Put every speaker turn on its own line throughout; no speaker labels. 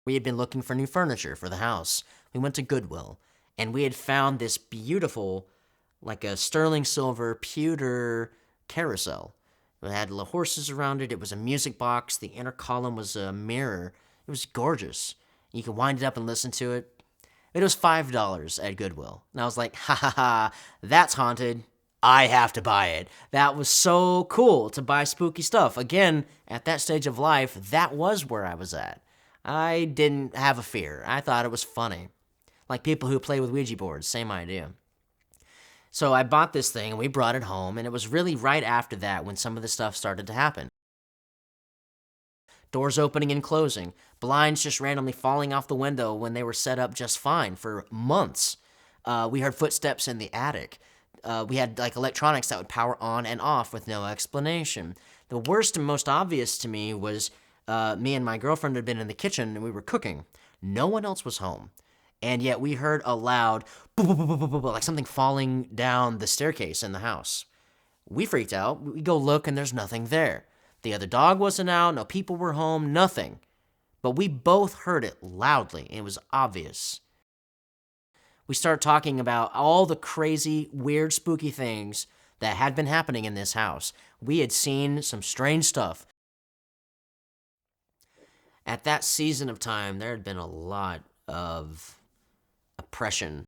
We had been looking for new furniture for the house. We went to Goodwill, and we had found this beautiful, like a sterling silver pewter carousel. It had little horses around it. It was a music box. The inner column was a mirror. It was gorgeous. You could wind it up and listen to it. It was $5 at Goodwill. And I was like, ha ha ha, that's haunted. I have to buy it. That was so cool to buy spooky stuff. Again, at that stage of life, that was where I was at. I didn't have a fear. I thought it was funny. Like people who play with Ouija boards, same idea. So I bought this thing and we brought it home, and it was really right after that when some of the stuff started to happen. Doors opening and closing, blinds just randomly falling off the window when they were set up just fine for months. We heard footsteps in the attic. We had like electronics that would power on and off with no explanation. The worst and most obvious to me was me and my girlfriend had been in the kitchen and we were cooking. No one else was home. And yet we heard a loud boop, boop, boop, boop, boop, boop, like something falling down the staircase in the house. We freaked out. We go look and there's nothing there. The other dog wasn't out, no people were home, nothing. But we both heard it loudly, and it was obvious. We started talking about all the crazy, weird, spooky things that had been happening in this house. We had seen some strange stuff. At that season of time, there had been a lot of oppression.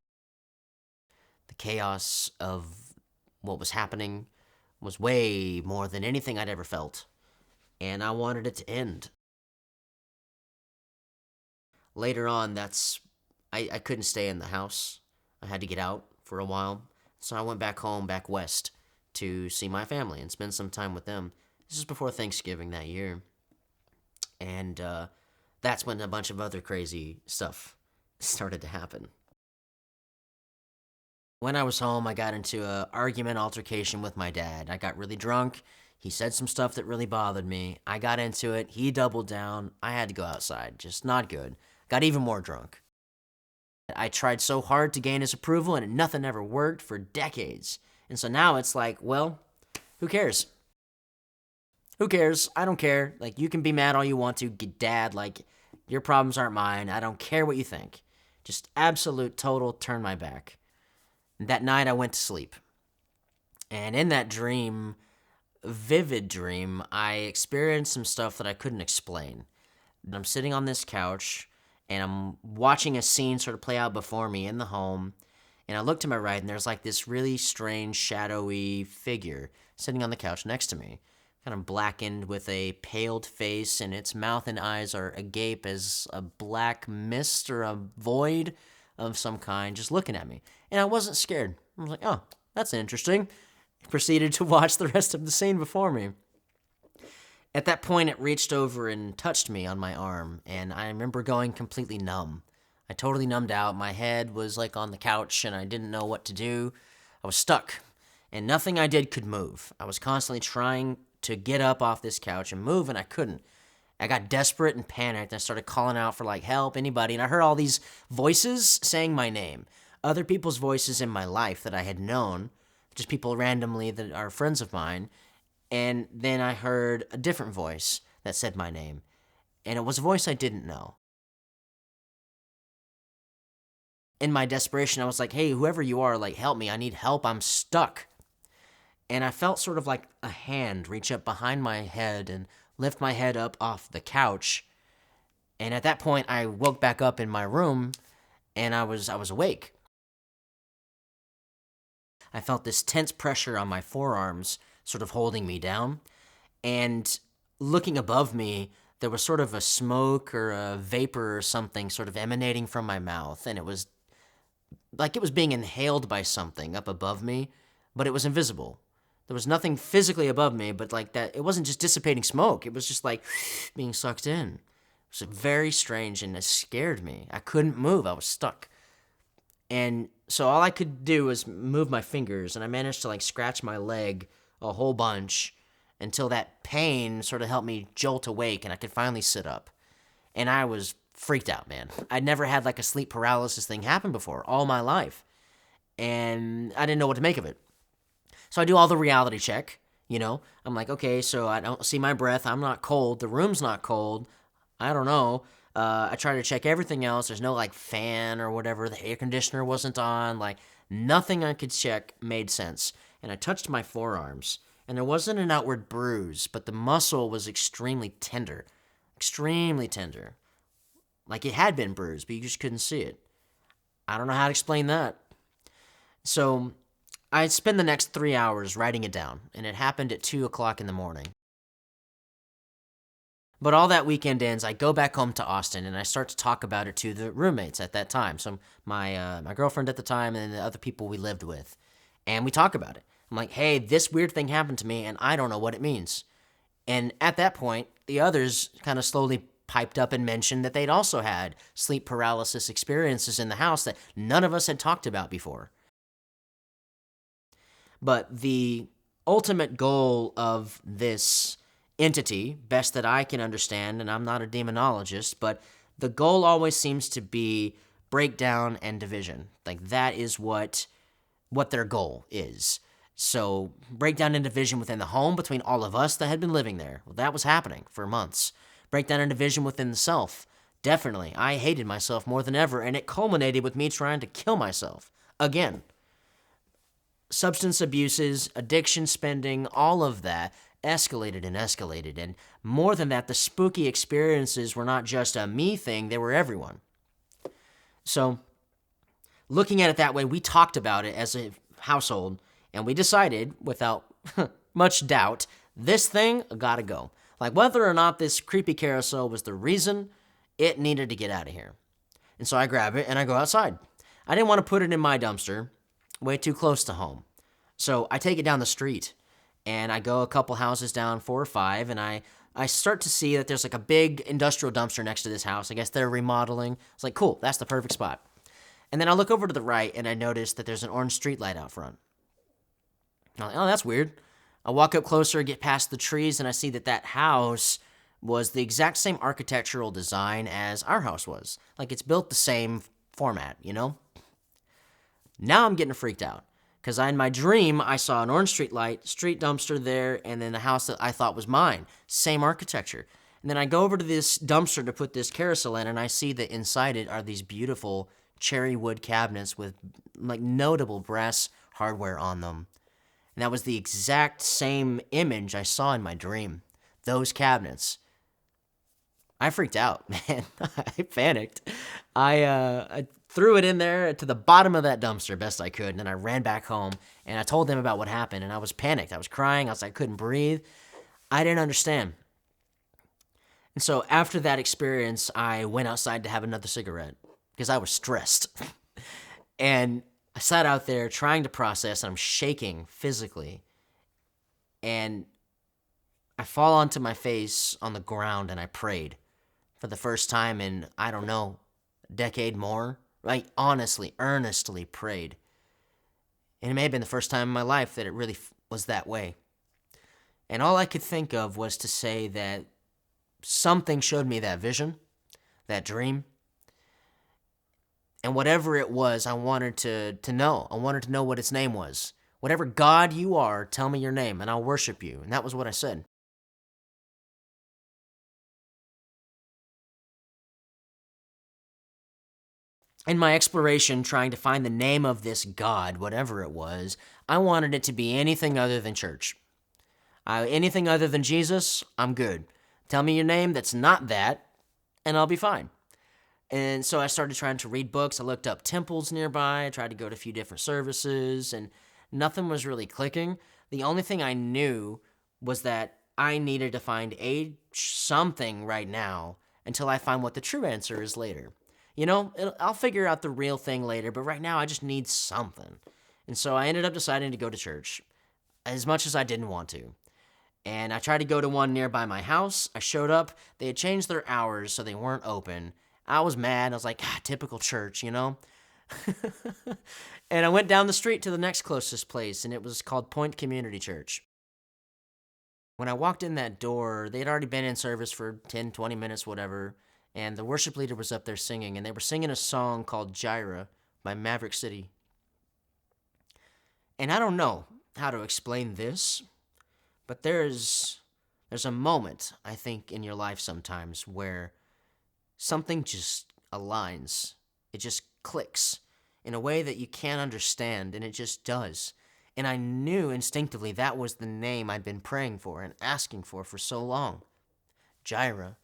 The chaos of what was happening was way more than anything I'd ever felt, and I wanted it to end. Later on, I couldn't stay in the house. I had to get out for a while, so I went back home, back west, to see my family and spend some time with them. This is before Thanksgiving that year, and that's when a bunch of other crazy stuff started to happen. When I was home, I got into a argument altercation with my dad. I got really drunk. He said some stuff that really bothered me. I got into it. He doubled down. I had to go outside. Just not good. Got even more drunk. I tried so hard to gain his approval and nothing ever worked for decades. And so now it's like, well, who cares? Who cares? I don't care. Like, you can be mad all you want to, Dad. Like, your problems aren't mine. I don't care what you think. Just absolute, total turn my back. That night I went to sleep. And in that dream, vivid dream, I experienced some stuff that I couldn't explain. I'm sitting on this couch and I'm watching a scene sort of play out before me in the home. And I look to my right and there's like this really strange, shadowy figure sitting on the couch next to me. Kind of blackened with a paled face, and its mouth and eyes are agape as a black mist or a void of some kind, just looking at me. And I wasn't scared. I was like, oh, that's interesting. Proceeded to watch the rest of the scene before me. At that point, it reached over and touched me on my arm, and I remember going completely numb. I totally numbed out. My head was like on the couch, and I didn't know what to do. I was stuck, and nothing I did could move. I was constantly trying to get up off this couch and move, and I couldn't. I got desperate and panicked. I started calling out for like help, anybody, and I heard all these voices saying my name. Other people's voices in my life that I had known, just people randomly that are friends of mine. And then I heard a different voice that said my name, and it was a voice I didn't know. In my desperation, I was like, hey, whoever you are, like, help me. I need help. I'm stuck. And I felt sort of like a hand reach up behind my head and lift my head up off the couch. And at that point, I woke back up in my room, and I was awake. I felt this tense pressure on my forearms, sort of holding me down. And looking above me, there was sort of a smoke or a vapor or something sort of emanating from my mouth. And it was like it was being inhaled by something up above me, but it was invisible. There was nothing physically above me, but like that, it wasn't just dissipating smoke. It was just like being sucked in. It was very strange, and it scared me. I couldn't move. I was stuck. And so all I could do was move my fingers, and I managed to like scratch my leg a whole bunch until that pain sort of helped me jolt awake and I could finally sit up. And I was freaked out, man. I'd never had like a sleep paralysis thing happen before all my life. And I didn't know what to make of it. So I do all the reality check, you know. I'm like, okay, so I don't see my breath. I'm not cold. The room's not cold. I don't know. I tried to check everything else. There's no like fan or whatever. The air conditioner wasn't on. Like nothing I could check made sense. And I touched my forearms, and there wasn't an outward bruise, but the muscle was extremely tender. Extremely tender. Like it had been bruised, but you just couldn't see it. I don't know how to explain that. So I spent the next 3 hours writing it down, and it happened at 2 o'clock in the morning. But all that weekend ends, I go back home to Austin, and I start to talk about it to the roommates at that time. So my girlfriend at the time and the other people we lived with. And we talk about it. I'm like, hey, this weird thing happened to me, and I don't know what it means. And at that point, the others kind of slowly piped up and mentioned that they'd also had sleep paralysis experiences in the house that none of us had talked about before. But the ultimate goal of this entity, best that I can understand, and I'm not a demonologist, but the goal always seems to be breakdown and division. Like that is what their goal is. So breakdown and division within the home between all of us that had been living there. Well, that was happening for months. Breakdown and division within the self. Definitely. I hated myself more than ever, and it culminated with me trying to kill myself. Again. Substance abuses, addiction spending, all of that escalated and escalated. And more than that, the spooky experiences were not just a me thing, they were everyone. So, looking at it that way, we talked about it as a household, and we decided, without much doubt, this thing gotta go. Like, whether or not this creepy carousel was the reason, it needed to get out of here. And so I grab it and I go outside. I didn't want to put it in my dumpster, way too close to home. So I take it down the street, and I go a couple houses down, 4 or 5, and I start to see that there's like a big industrial dumpster next to this house. I guess they're remodeling. It's like, cool, that's the perfect spot. And then I look over to the right, and I notice that there's an orange street light out front. I'm like, oh, that's weird. I walk up closer, get past the trees, and I see that house was the exact same architectural design as our house was. Like, it's built the same format, you know? Now I'm getting freaked out, because in my dream, I saw an orange street light, street dumpster there, and then the house that I thought was mine. Same architecture. And then I go over to this dumpster to put this carousel in, and I see that inside it are these beautiful cherry wood cabinets with like notable brass hardware on them. And that was the exact same image I saw in my dream. Those cabinets. I freaked out, man. I panicked. I threw it in there to the bottom of that dumpster best I could, and then I ran back home, and I told them about what happened, and I was panicked. I was crying. I couldn't breathe. I didn't understand. And so after that experience, I went outside to have another cigarette because I was stressed. And I sat out there trying to process, and I'm shaking physically. And I fall onto my face on the ground, and I prayed for the first time in, I don't know, a decade more. I honestly, earnestly prayed. And it may have been the first time in my life that it really was that way. And all I could think of was to say that something showed me that vision, that dream. And whatever it was, I wanted to know. I wanted to know what its name was. Whatever God you are, tell me your name, and I'll worship you. And that was what I said. In my exploration, trying to find the name of this God, whatever it was, I wanted it to be anything other than church. Anything other than Jesus, I'm good. Tell me your name that's not that, and I'll be fine. And so I started trying to read books. I looked up temples nearby. I tried to go to a few different services, and nothing was really clicking. The only thing I knew was that I needed to find something right now until I find what the true answer is later. You know, I'll figure out the real thing later, but right now I just need something. And so I ended up deciding to go to church, as much as I didn't want to. And I tried to go to one nearby my house. I showed up. They had changed their hours, so they weren't open. I was mad. I was like, typical church, you know? And I went down the street to the next closest place, and it was called Point Community Church. When I walked in that door, they'd already been in service for 10, 20 minutes, whatever. And the worship leader was up there singing, and they were singing a song called Jireh by Maverick City. And I don't know how to explain this, but there's a moment, I think, in your life sometimes where something just aligns. It just clicks in a way that you can't understand, and it just does. And I knew instinctively that was the name I'd been praying for and asking for so long. Jireh.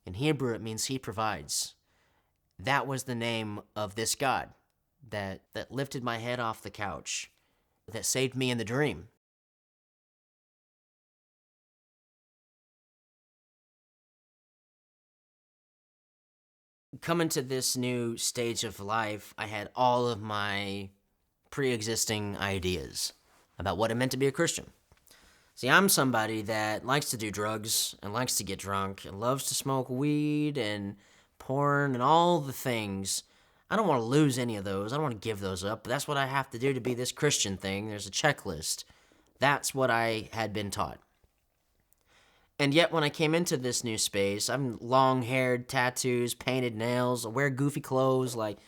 In Hebrew, it means he provides. That was the name of this God that lifted my head off the couch, that saved me in the dream. Coming to this new stage of life, I had all of my pre-existing ideas about what it meant to be a Christian. See, I'm somebody that likes to do drugs and likes to get drunk and loves to smoke weed and porn and all the things. I don't want to lose any of those. I don't want to give those up, but that's what I have to do to be this Christian thing. There's a checklist. That's what I had been taught. And yet, when I came into this new space, I'm long-haired, tattoos, painted nails, I wear goofy clothes. Like,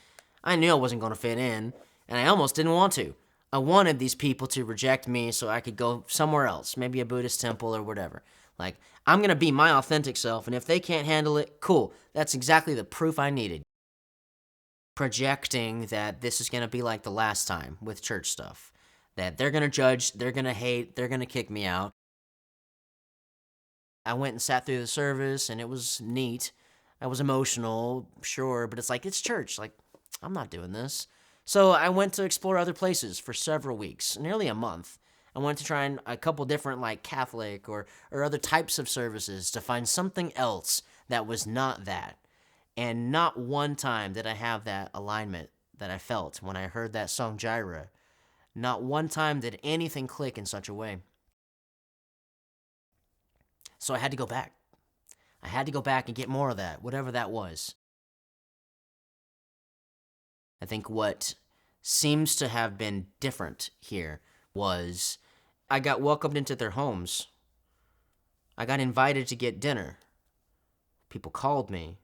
I knew I wasn't going to fit in, and I almost didn't want to. I wanted these people to reject me so I could go somewhere else, maybe a Buddhist temple or whatever. Like, I'm going to be my authentic self, and if they can't handle it, cool. That's exactly the proof I needed. Projecting that this is going to be like the last time with church stuff. That they're going to judge, they're going to hate, they're going to kick me out. I went and sat through the service, and it was neat. I was emotional, sure, but it's like, it's church. Like, I'm not doing this. So I went to explore other places for several weeks, nearly a month. I went to try a couple different, like, Catholic or other types of services to find something else that was not that. And not one time did I have that alignment that I felt when I heard that song, Jireh. Not one time did anything click in such a way. So I had to go back. I had to go back and get more of that, whatever that was. I think what seems to have been different here was I got welcomed into their homes. I got invited to get dinner. People called me.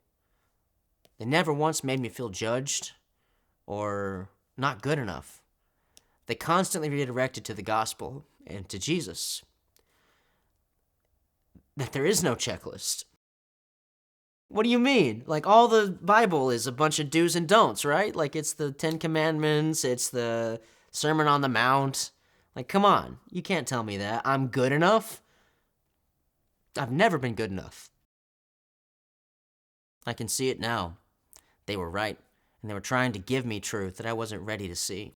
They never once made me feel judged or not good enough. They constantly redirected to the gospel and to Jesus. That there is no checklist. What do you mean? Like, all the Bible is a bunch of do's and don'ts, right? Like, it's the 10 Commandments, it's the Sermon on the Mount. Like, come on. You can't tell me that. I'm good enough? I've never been good enough. I can see it now. They were right, and they were trying to give me truth that I wasn't ready to see.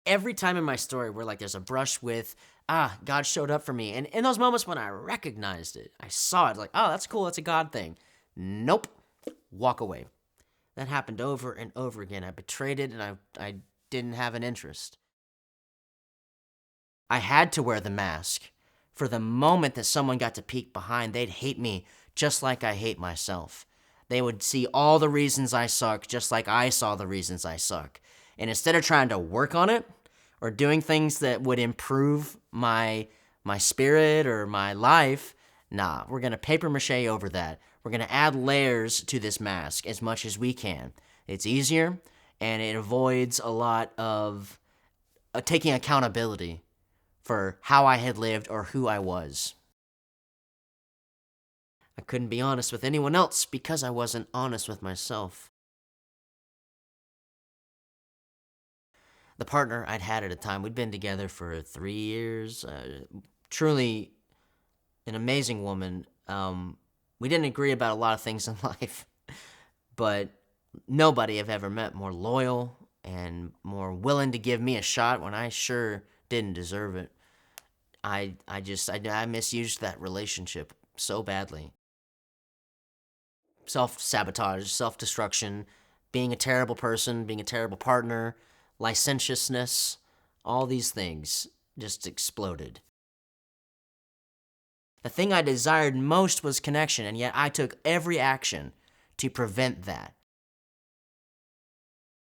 Every time in my story where, like, there's a brush with, God showed up for me. And in those moments when I recognized it, I saw it, like, oh, that's cool, that's a God thing. Nope. Walk away. That happened over and over again. I betrayed it, and I didn't have an interest. I had to wear the mask. For the moment that someone got to peek behind, they'd hate me just like I hate myself. They would see all the reasons I suck just like I saw the reasons I suck. And instead of trying to work on it or doing things that would improve my spirit or my life, nah, we're going to paper mache over that. We're going to add layers to this mask as much as we can. It's easier, and it avoids a lot of taking accountability for how I had lived or who I was. I couldn't be honest with anyone else because I wasn't honest with myself. The partner I'd had at a time, we'd been together for 3 years, truly an amazing woman. We didn't agree about a lot of things in life, but nobody I've ever met more loyal and more willing to give me a shot when I sure didn't deserve it. I misused that relationship so badly. Self-sabotage, self-destruction, being a terrible person, being a terrible partner, licentiousness, all these things just exploded. The thing I desired most was connection, and yet I took every action to prevent that.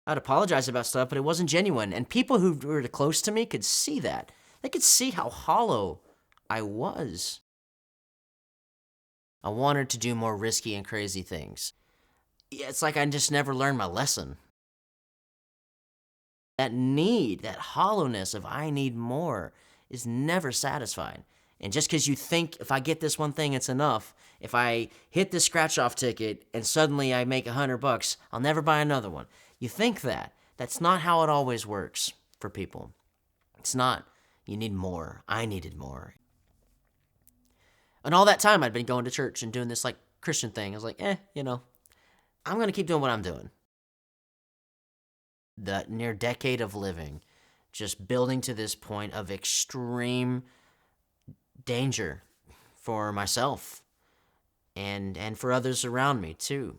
I'd apologize about stuff, but it wasn't genuine, and people who were close to me could see that. They could see how hollow I was. I wanted to do more risky and crazy things. It's like I just never learned my lesson. That need, that hollowness of I need more is never satisfied. And just because you think if I get this one thing, it's enough. If I hit this scratch-off ticket and suddenly I make $100, I'll never buy another one. You think that. That's not how it always works for people. It's not. You need more. I needed more. And all that time I'd been going to church and doing this like Christian thing. I was like, I'm going to keep doing what I'm doing. The near decade of living, just building to this point of extreme danger for myself and for others around me too.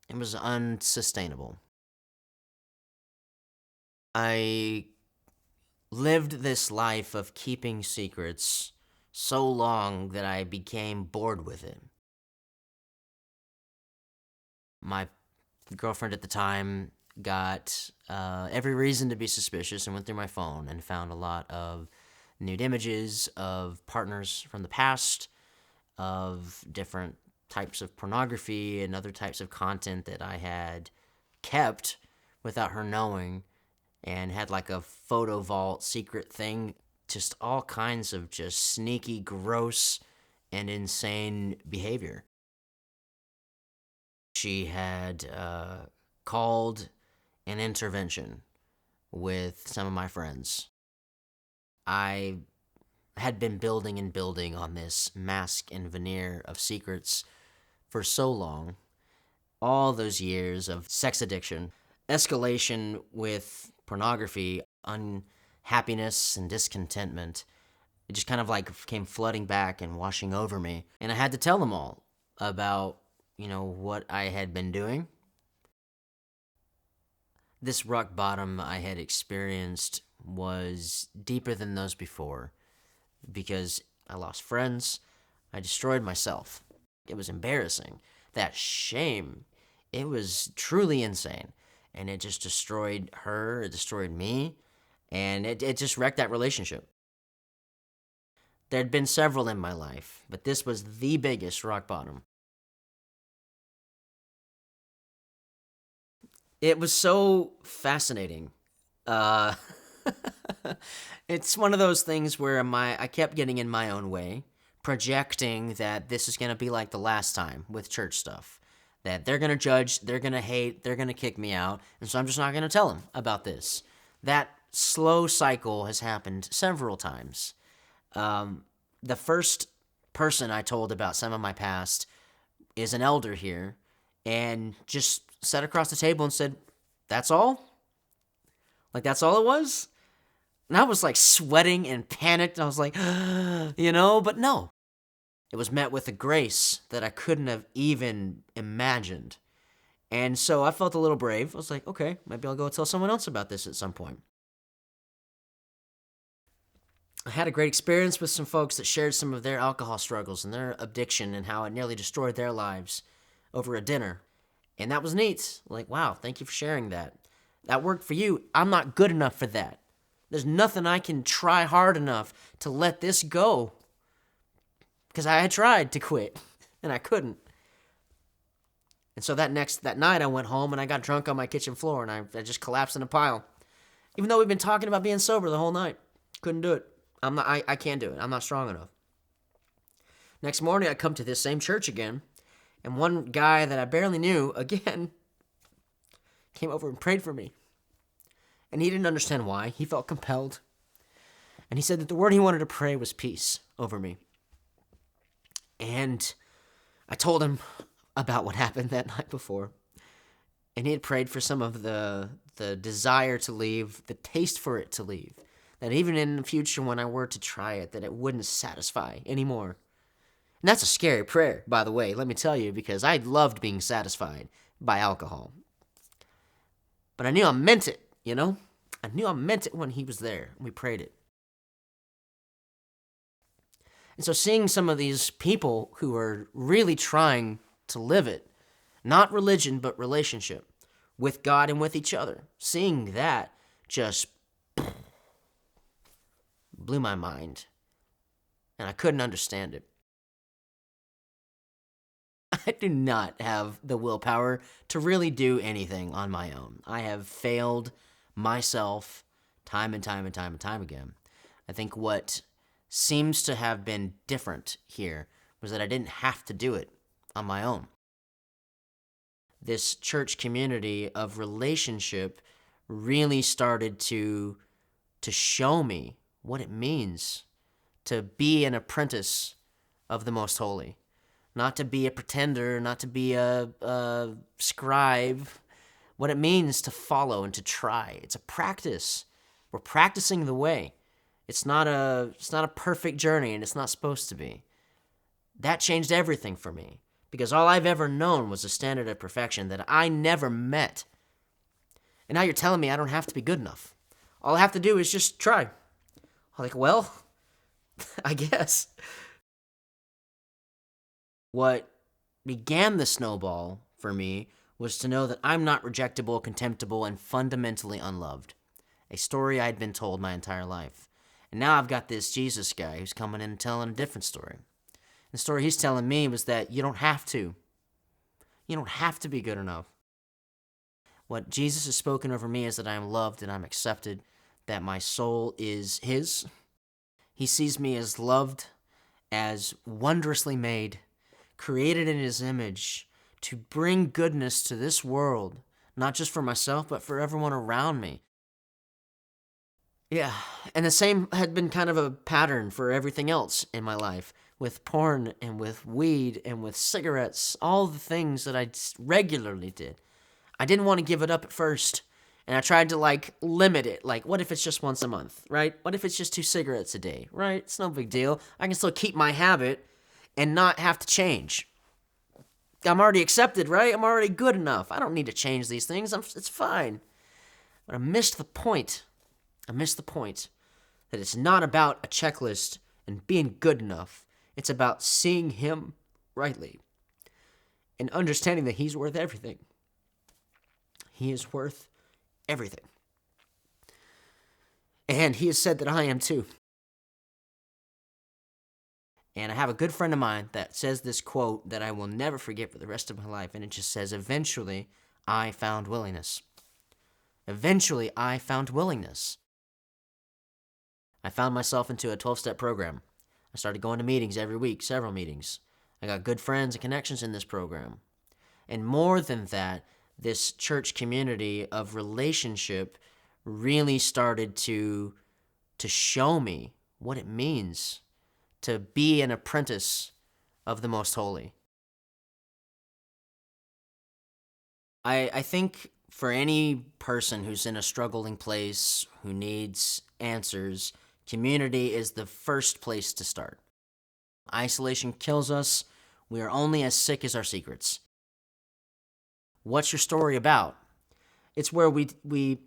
It was unsustainable. I lived this life of keeping secrets so long that I became bored with it. My girlfriend at the time got every reason to be suspicious and went through my phone and found a lot of nude images of partners from the past, of different types of pornography and other types of content that I had kept without her knowing, and had like a photo vault secret thing, just all kinds of just sneaky, gross, and insane behavior. She had called an intervention with some of my friends. I had been building and building on this mask and veneer of secrets for so long. All those years of sex addiction, escalation with pornography, unhappiness and discontentment. It just kind of like came flooding back and washing over me. And I had to tell them all about, what I had been doing. This rock bottom I had experienced was deeper than those before, because I lost friends, I destroyed myself. It was embarrassing. That shame, it was truly insane. And it just destroyed her, it destroyed me, and it just wrecked that relationship. There'd been several in my life, but this was the biggest rock bottom. It was so fascinating. It's one of those things where I kept getting in my own way, projecting that this is going to be like the last time with church stuff. That they're going to judge, they're going to hate, they're going to kick me out, and so I'm just not going to tell them about this. That slow cycle has happened several times. The first person I told about some of my past is an elder here, and just sat across the table and said, "That's all? Like, that's all it was?" And I was like sweating and panicked. I was like, but no. It was met with a grace that I couldn't have even imagined. And so I felt a little brave. I was like, okay, maybe I'll go tell someone else about this at some point. I had a great experience with some folks that shared some of their alcohol struggles and their addiction and how it nearly destroyed their lives over a dinner. And that was neat. Like, wow, thank you for sharing that. That worked for you. I'm not good enough for that. There's nothing I can try hard enough to let this go. Because I had tried to quit, and I couldn't. And so that night I went home and I got drunk on my kitchen floor and I just collapsed in a pile. Even though we've been talking about being sober the whole night. Couldn't do it. I can't do it. I'm not strong enough. Next morning I come to this same church again, and one guy that I barely knew, again, came over and prayed for me. And he didn't understand why. He felt compelled. And he said that the word he wanted to pray was peace over me. And I told him about what happened that night before. And he had prayed for some of the desire to leave, the taste for it to leave. That even in the future when I were to try it, that it wouldn't satisfy anymore. And that's a scary prayer, by the way, let me tell you, because I loved being satisfied by alcohol. But I knew I meant it, I knew I meant it when he was there and we prayed it. And so seeing some of these people who are really trying to live it, not religion, but relationship with God and with each other, seeing that just blew my mind. And I couldn't understand it. I do not have the willpower to really do anything on my own. I have failed myself time and time and time and time again. I think what seems to have been different here was that I didn't have to do it on my own. This church community of relationship really started to show me what it means to be an apprentice of the Most Holy. Not to be a pretender, not to be a scribe. What it means to follow and to try. It's a practice. We're practicing the way. It's not a perfect journey, and it's not supposed to be. That changed everything for me, because all I've ever known was a standard of perfection that I never met. And now you're telling me I don't have to be good enough. All I have to do is just try. I'm like, well, I guess. What began the snowball for me was to know that I'm not rejectable, contemptible, and fundamentally unloved. A story I'd been told my entire life. And now I've got this Jesus guy who's coming in and telling a different story. The story he's telling me was that you don't have to. You don't have to be good enough. What Jesus has spoken over me is that I am loved and I'm accepted, that my soul is his. He sees me as loved, as wondrously made, created in his image to bring goodness to this world, not just for myself, but for everyone around me. Yeah, and the same had been kind of a pattern for everything else in my life, with porn and with weed and with cigarettes, all the things that I regularly did. I didn't want to give it up at first, and I tried to limit it. What if it's just once a month, right? What if it's just 2 cigarettes a day, right? It's no big deal. I can still keep my habit and not have to change. I'm already accepted, right? I'm already good enough. I don't need to change these things. It's fine. But I missed the point. That it's not about a checklist and being good enough. It's about seeing him rightly and understanding that he's worth everything. He is worth everything. And he has said that I am too. And I have a good friend of mine that says this quote that I will never forget for the rest of my life. And it just says, eventually, I found willingness. Eventually, I found willingness. I found myself into a 12-step program. I started going to meetings every week, several meetings. I got good friends and connections in this program. And more than that, this church community of relationship really started to show me what it means to be an apprentice of the Most Holy. I think for any person who's in a struggling place, who needs answers, community is the first place to start. Isolation kills us. We are only as sick as our secrets. What's your story about? It's where we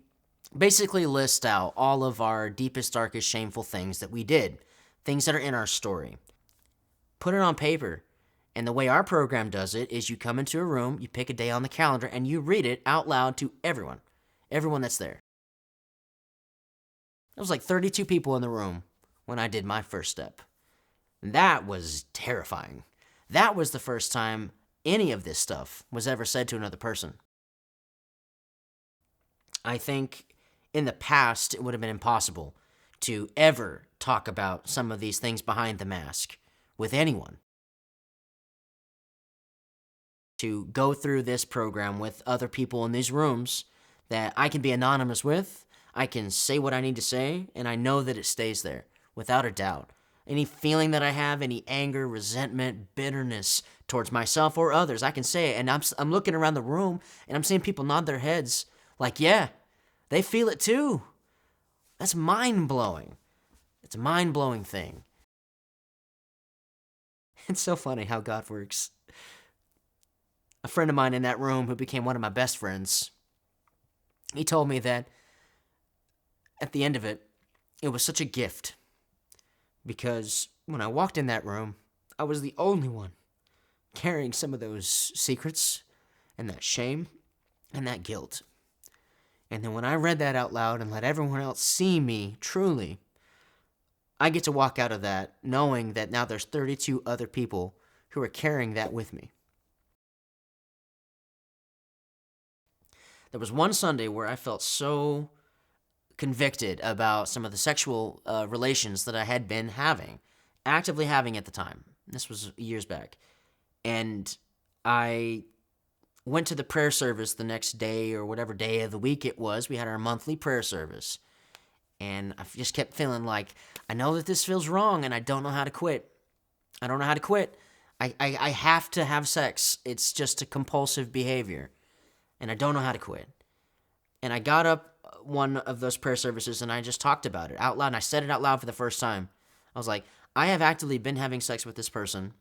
basically list out all of our deepest, darkest, shameful things that we did, things that are in our story. Put it on paper. And the way our program does it is you come into a room, you pick a day on the calendar, and you read it out loud to everyone that's there. There was 32 people in the room when I did my first step. That was terrifying. That was the first time any of this stuff was ever said to another person. I think in the past it would have been impossible to ever talk about some of these things behind the mask with anyone. To go through this program with other people in these rooms that I can be anonymous with, I can say what I need to say, and I know that it stays there, without a doubt. Any feeling that I have, any anger, resentment, bitterness towards myself or others, I can say it. And I'm looking around the room, and I'm seeing people nod their heads yeah, they feel it too. That's mind-blowing. It's a mind-blowing thing. It's so funny how God works. A friend of mine in that room who became one of my best friends, he told me that at the end of it, it was such a gift. Because when I walked in that room, I was the only one carrying some of those secrets and that shame and that guilt. And then when I read that out loud and let everyone else see me truly, I get to walk out of that knowing that now there's 32 other people who are carrying that with me. There was one Sunday where I felt so convicted about some of the sexual relations that I had been actively having at the time. This was years back. And I went to the prayer service the next day, or whatever day of the week it was. We had our monthly prayer service. And I just kept feeling like, I know that this feels wrong and I don't know how to quit. I don't know how to quit. I have to have sex. It's just a compulsive behavior. And I don't know how to quit. And I got up one of those prayer services and I just talked about it out loud. And I said it out loud for the first time. I was like, I have actively been having sex with this person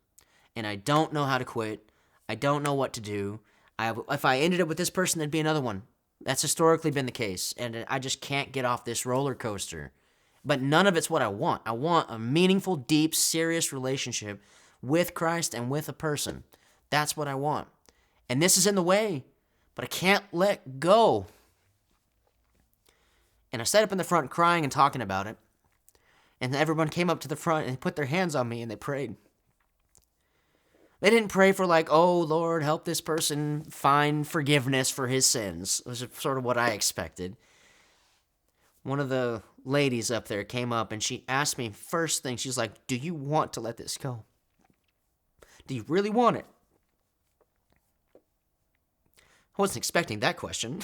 and I don't know how to quit. I don't know what to do. If I ended up with this person, there'd be another one. That's historically been the case. And I just can't get off this roller coaster. But none of it's what I want. I want a meaningful, deep, serious relationship with Christ and with a person. That's what I want. And this is in the way, but I can't let go. And I sat up in the front crying and talking about it. And everyone came up to the front and put their hands on me and they prayed. They didn't pray for like, oh, Lord, help this person find forgiveness for his sins. It was sort of what I expected. One of the ladies up there came up and she asked me first thing, she's like, do you want to let this go? Do you really want it? I wasn't expecting that question.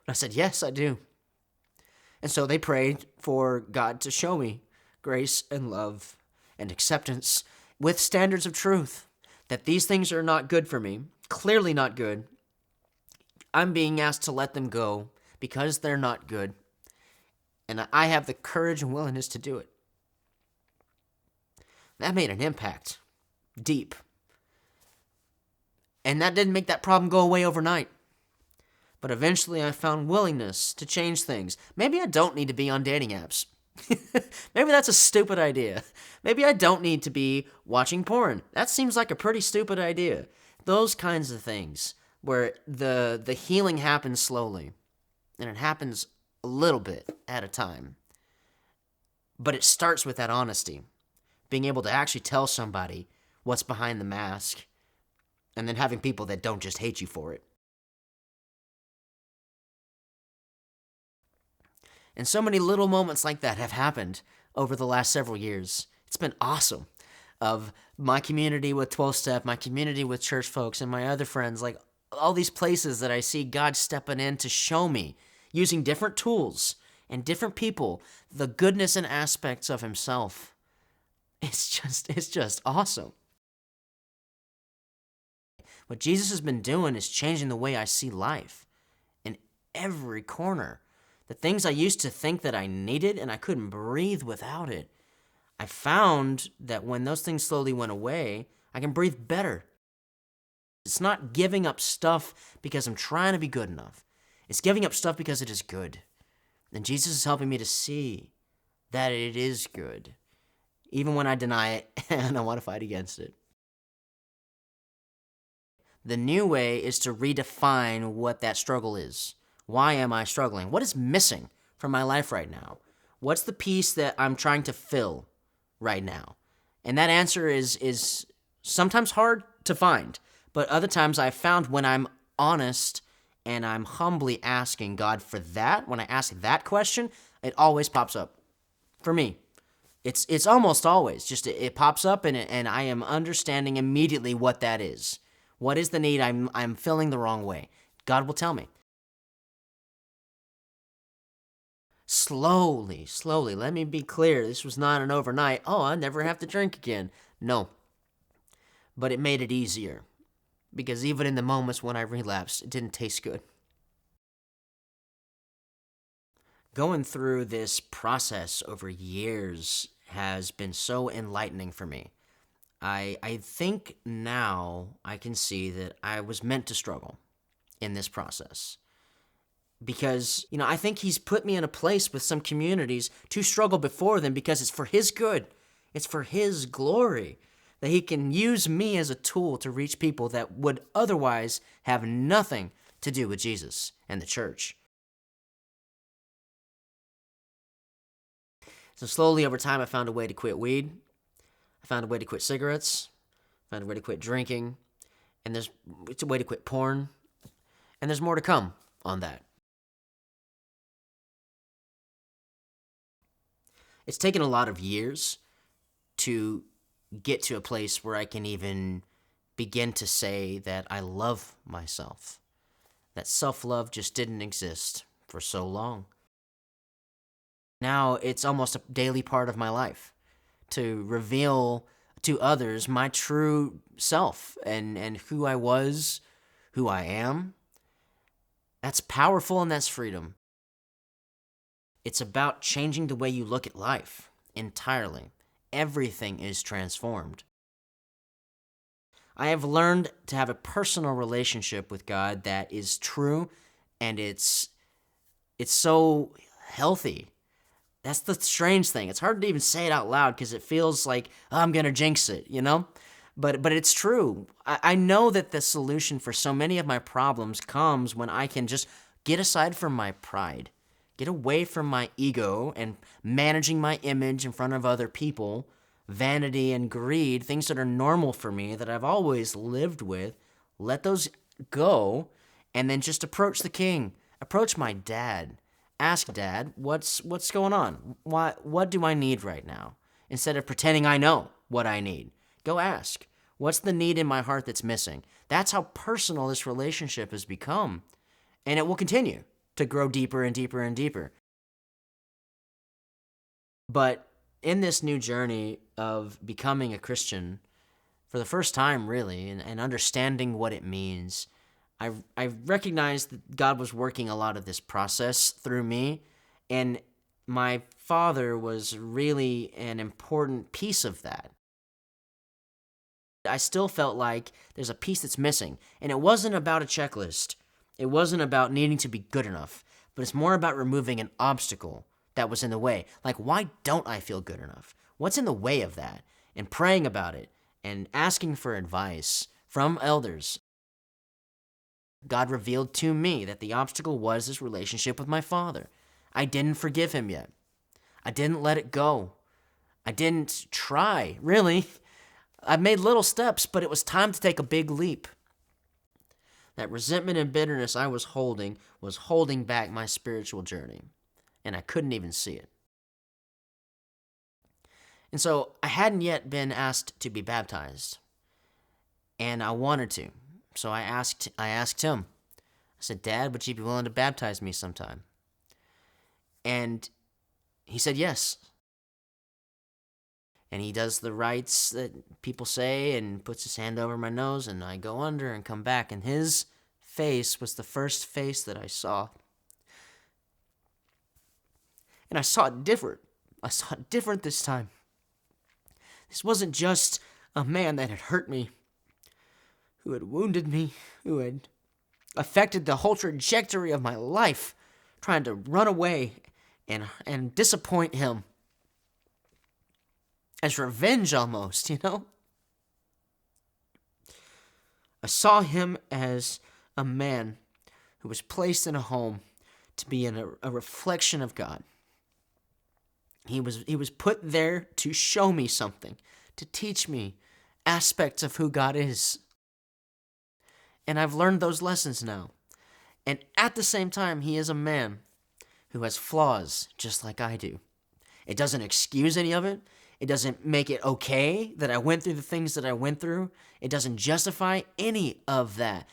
I said, yes, I do. And so they prayed for God to show me grace and love and acceptance with standards of truth, that these things are not good for me, clearly not good. I'm being asked to let them go because they're not good, and I have the courage and willingness to do it. That made an impact, deep. And that didn't make that problem go away overnight. But eventually I found willingness to change things. Maybe I don't need to be on dating apps. Maybe that's a stupid idea. Maybe I don't need to be watching porn. That seems like a pretty stupid idea. Those kinds of things where the healing happens slowly. And it happens a little bit at a time. But it starts with that honesty. Being able to actually tell somebody what's behind the mask. And then having people that don't just hate you for it. And so many little moments like that have happened over the last several years. It's been awesome. Of my community with 12-Step, my community with church folks, and my other friends, like all these places that I see God stepping in to show me, using different tools and different people, the goodness and aspects of himself. It's just awesome. What Jesus has been doing is changing the way I see life in every corner. The things I used to think that I needed and I couldn't breathe without it. I found that when those things slowly went away, I can breathe better. It's not giving up stuff because I'm trying to be good enough. It's giving up stuff because it is good. And Jesus is helping me to see that it is good, even when I deny it and I want to fight against it. The new way is to redefine what that struggle is. Why am I struggling? What is missing from my life right now? What's the piece that I'm trying to fill right now? And that answer is sometimes hard to find, but other times I've found when I'm honest and I'm humbly asking God for that, when I ask that question, it always pops up. For me, it's almost always just it pops up and I am understanding immediately what that is. What is the need I'm filling the wrong way? God will tell me. Slowly, let me be clear. This was not an overnight, oh, I never have to drink again. No. But it made it easier. Because even in the moments when I relapsed, it didn't taste good. Going through this process over years has been so enlightening for me. I think now I can see that I was meant to struggle in this process. Because, I think he's put me in a place with some communities to struggle before them because it's for his good. It's for his glory. That he can use me as a tool to reach people that would otherwise have nothing to do with Jesus and the church. So slowly over time, I found a way to quit weed. I found a way to quit cigarettes. I found a way to quit drinking. And it's a way to quit porn. And there's more to come on that. It's taken a lot of years to get to a place where I can even begin to say that I love myself. That self-love just didn't exist for so long. Now it's almost a daily part of my life to reveal to others my true self and who I was, who I am. That's powerful and that's freedom. It's about changing the way you look at life entirely. Everything is transformed. I have learned to have a personal relationship with God that is true and it's so healthy. That's the strange thing. It's hard to even say it out loud because it feels like, oh, I'm going to jinx it, you know? But it's true. I know that the solution for so many of my problems comes when I can just get aside from my pride, get away from my ego and managing my image in front of other people, vanity and greed, things that are normal for me that I've always lived with, let those go, and then just approach the king. Approach my dad. Ask Dad, what's going on? What do I need right now? Instead of pretending I know what I need. Go ask. What's the need in my heart that's missing? That's how personal this relationship has become. And it will continue to grow deeper and deeper and deeper. But in this new journey of becoming a Christian, for the first time really, and understanding what it means, I recognized that God was working a lot of this process through me, and my father was really an important piece of that. I still felt like there's a piece that's missing, and it wasn't about a checklist. It wasn't about needing to be good enough, but it's more about removing an obstacle that was in the way. Like, why don't I feel good enough? What's in the way of that? And praying about it and asking for advice from elders. God revealed to me that the obstacle was this relationship with my father. I didn't forgive him yet. I didn't let it go. I didn't try, really. I made little steps, but it was time to take a big leap. That resentment and bitterness I was holding back my spiritual journey, and I couldn't even see it. And so I hadn't yet been asked to be baptized, and I wanted to. So I asked him. I said, Dad, would you be willing to baptize me sometime? And he said yes. And he does the rites that people say and puts his hand over my nose, and I go under and come back, and his face was the first face that I saw. And I saw it different. I saw it different this time. This wasn't just a man that had hurt me, who had wounded me, who had affected the whole trajectory of my life, trying to run away and disappoint him. As revenge almost, you know? I saw him as a man who was placed in a home to be a reflection of God. He was put there to show me something, to teach me aspects of who God is. And I've learned those lessons now. And at the same time, he is a man who has flaws just like I do. It doesn't excuse any of it. It doesn't make it okay that I went through the things that I went through. It doesn't justify any of that.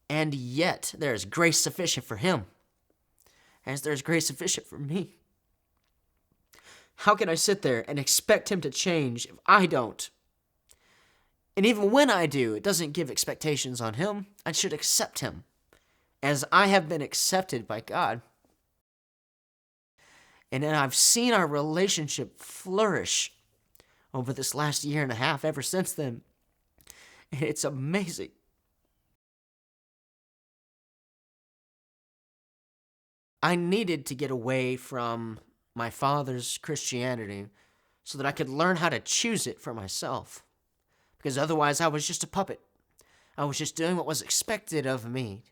And yet, there is grace sufficient for him, as there's grace sufficient for me. How can I sit there and expect him to change if I don't? And even when I do, it doesn't give expectations on him. I should accept him, as I have been accepted by God. And then I've seen our relationship flourish over this last year and a half, ever since then. And it's amazing. I needed to get away from my father's Christianity so that I could learn how to choose it for myself. Because otherwise I was just a puppet. I was just doing what was expected of me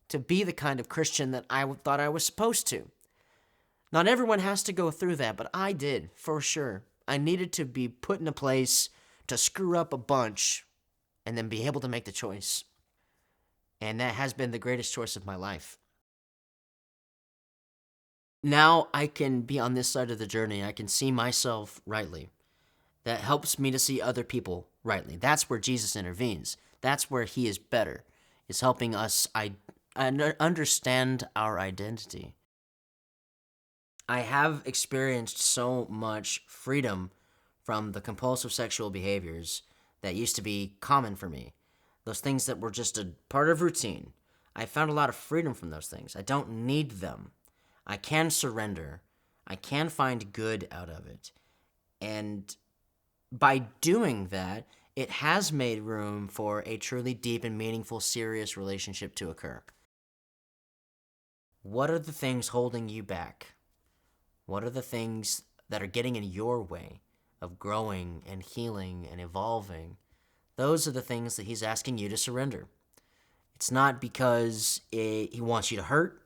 to be the kind of Christian that I thought I was supposed to. Not everyone has to go through that, but I did, for sure. I needed to be put in a place to screw up a bunch and then be able to make the choice. And that has been the greatest choice of my life. Now I can be on this side of the journey. I can see myself rightly. That helps me to see other people rightly. That's where Jesus intervenes. That's where he is better. Is helping us understand our identity. I have experienced so much freedom from the compulsive sexual behaviors that used to be common for me. Those things that were just a part of routine. I found a lot of freedom from those things. I don't need them. I can surrender. I can find good out of it. And by doing that, it has made room for a truly deep and meaningful, serious relationship to occur. What are the things holding you back? What are the things that are getting in your way of growing and healing and evolving? Those are the things that he's asking you to surrender. It's not because he wants you to hurt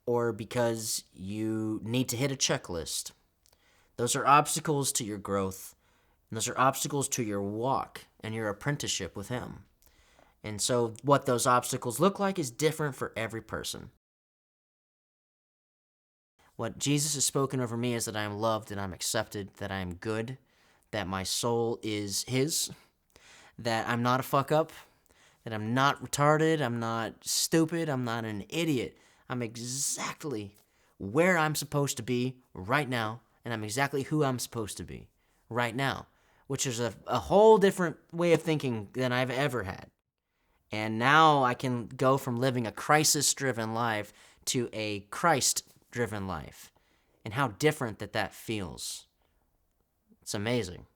or because you need to hit a checklist. Those are obstacles to your growth, and those are obstacles to your walk and your apprenticeship with him. And so what those obstacles look like is different for every person. What Jesus has spoken over me is that I am loved, that I'm accepted, that I am good, that my soul is his, that I'm not a fuck up, that I'm not retarded, I'm not stupid, I'm not an idiot. I'm exactly where I'm supposed to be right now, and I'm exactly who I'm supposed to be right now, which is a whole different way of thinking than I've ever had. And now I can go from living a crisis-driven life to a Christ-driven life, and how different that feels. It's amazing.